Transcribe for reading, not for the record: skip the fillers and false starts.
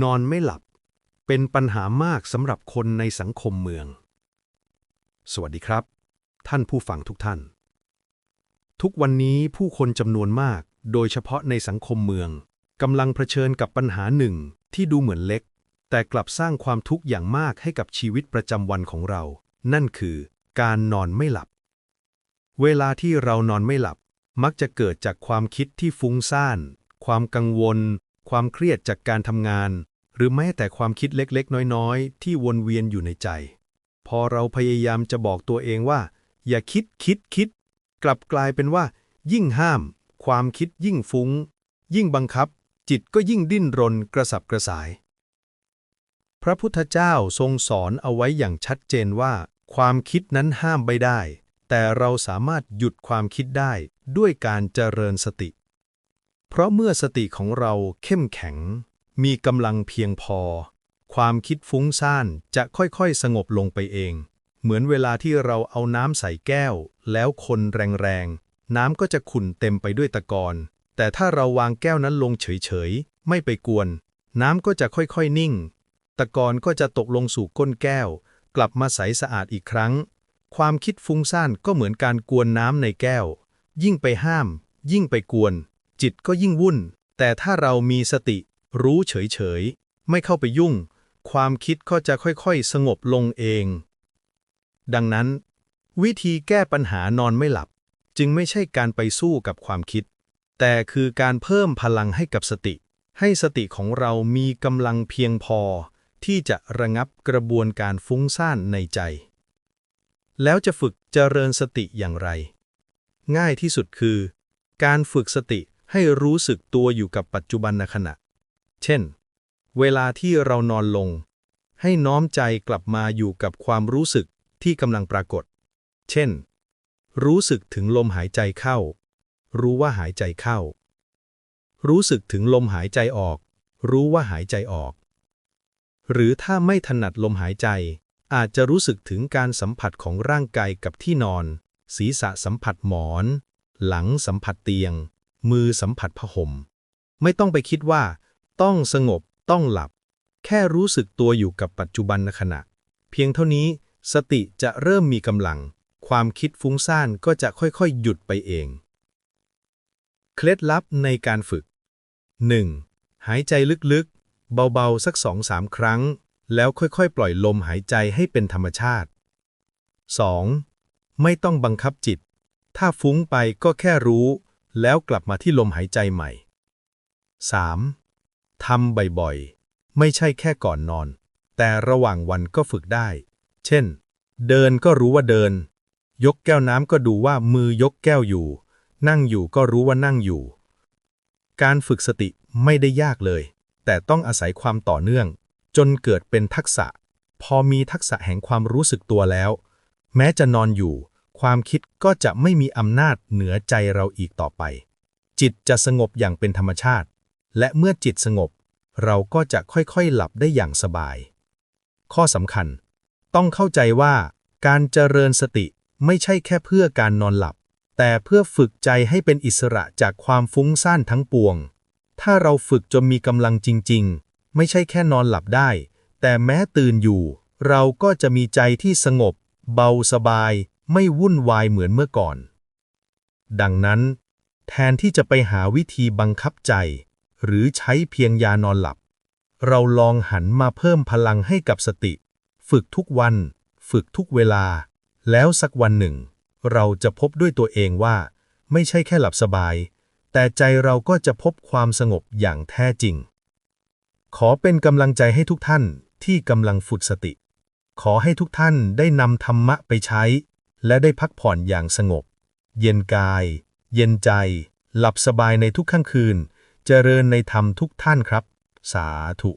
นอนไม่หลับเป็นปัญหามากสำหรับคนในสังคมเมืองสวัสดีครับท่านผู้ฟังทุกท่านทุกวันนี้ผู้คนจำนวนมากโดยเฉพาะในสังคมเมืองกำลังเผชิญกับปัญหาหนึ่งที่ดูเหมือนเล็กแต่กลับสร้างความทุกข์อย่างมากให้กับชีวิตประจำวันของเรานั่นคือการนอนไม่หลับเวลาที่เรานอนไม่หลับมักจะเกิดจากความคิดที่ฟุ้งซ่านความกังวลความเครียดจากการทำงานหรือแม้แต่ความคิดเล็กๆน้อยๆที่วนเวียนอยู่ในใจพอเราพยายามจะบอกตัวเองว่าอย่าคิดกลับกลายเป็นว่ายิ่งห้ามความคิดยิ่งฟุ้งยิ่งบังคับจิตก็ยิ่งดิ้นรนกระสับกระส่ายพระพุทธเจ้าทรงสอนเอาไว้อย่างชัดเจนว่าความคิดนั้นห้ามไม่ได้แต่เราสามารถหยุดความคิดได้ด้วยการเจริญสติเพราะเมื่อสติของเราเข้มแข็งมีกำลังเพียงพอความคิดฟุ้งซ่านจะค่อยๆสงบลงไปเองเหมือนเวลาที่เราเอาน้ำใส่แก้วแล้วคนแรงๆน้ำก็จะขุ่นเต็มไปด้วยตะกอนแต่ถ้าเราวางแก้วนั้นลงเฉยๆไม่ไปกวนน้ำก็จะค่อยๆนิ่งตะกอนก็จะตกลงสู่ก้นแก้วกลับมาใสสะอาดอีกครั้งความคิดฟุ้งซ่านก็เหมือนการกวนน้ำในแก้วยิ่งไปห้ามยิ่งไปกวนจิตก็ยิ่งวุ่นแต่ถ้าเรามีสติรู้เฉยๆไม่เข้าไปยุ่งความคิดก็จะค่อยๆสงบลงเองดังนั้นวิธีแก้ปัญหานอนไม่หลับจึงไม่ใช่การไปสู้กับความคิดแต่คือการเพิ่มพลังให้กับสติให้สติของเรามีกำลังเพียงพอที่จะระงับกระบวนการฟุ้งซ่านในใจแล้วจะฝึกเจริญสติอย่างไรง่ายที่สุดคือการฝึกสติให้รู้สึกตัวอยู่กับปัจจุบันขณะเช่นเวลาที่เรานอนลงให้น้อมใจกลับมาอยู่กับความรู้สึกที่กำลังปรากฏเช่นรู้สึกถึงลมหายใจเข้ารู้ว่าหายใจเข้ารู้สึกถึงลมหายใจออกรู้ว่าหายใจออกหรือถ้าไม่ถนัดลมหายใจอาจจะรู้สึกถึงการสัมผัสของร่างกายกับที่นอนศีรษะสัมผัสหมอนหลังสัมผัสเตียงมือสัมผัสผ้าห่มไม่ต้องไปคิดว่าต้องสงบต้องหลับแค่รู้สึกตัวอยู่กับปัจจุบันขณะเพียงเท่านี้สติจะเริ่มมีกำลังความคิดฟุ้งซ่านก็จะค่อยๆหยุดไปเองเคล็ดลับในการฝึก 1. หายใจลึกๆเบาๆสัก 2-3 ครั้งแล้วค่อยๆปล่อยลมหายใจให้เป็นธรรมชาติ 2. ไม่ต้องบังคับจิตถ้าฟุ้งไปก็แค่รู้แล้วกลับมาที่ลมหายใจใหม่ 3. ทำบ่อยๆไม่ใช่แค่ก่อนนอนแต่ระหว่างวันก็ฝึกได้เช่นเดินก็รู้ว่าเดินยกแก้วน้ำก็ดูว่ามือยกแก้วอยู่นั่งอยู่ก็รู้ว่านั่งอยู่การฝึกสติไม่ได้ยากเลยแต่ต้องอาศัยความต่อเนื่องจนเกิดเป็นทักษะพอมีทักษะแห่งความรู้สึกตัวแล้วแม้จะนอนอยู่ความคิดก็จะไม่มีอำนาจเหนือใจเราอีกต่อไปจิตจะสงบอย่างเป็นธรรมชาติและเมื่อจิตสงบเราก็จะค่อยๆหลับได้อย่างสบายข้อสำคัญต้องเข้าใจว่าการเจริญสติไม่ใช่แค่เพื่อการนอนหลับแต่เพื่อฝึกใจให้เป็นอิสระจากความฟุ้งซ่านทั้งปวงถ้าเราฝึกจนมีกำลังจริงๆไม่ใช่แค่นอนหลับได้แต่แม้ตื่นอยู่เราก็จะมีใจที่สงบเบาสบายไม่วุ่นวายเหมือนเมื่อก่อนดังนั้นแทนที่จะไปหาวิธีบังคับใจหรือใช้เพียงยานอนหลับเราลองหันมาเพิ่มพลังให้กับสติฝึกทุกวันฝึกทุกเวลาแล้วสักวันหนึ่งเราจะพบด้วยตัวเองว่าไม่ใช่แค่หลับสบายแต่ใจเราก็จะพบความสงบอย่างแท้จริงขอเป็นกำลังใจให้ทุกท่านที่กำลังฝึกสติขอให้ทุกท่านได้นำธรรมะไปใช้และได้พักผ่อนอย่างสงบเย็นกายเย็นใจหลับสบายในทุกค่ำคืนเจริญในธรรมทุกท่านครับสาธุ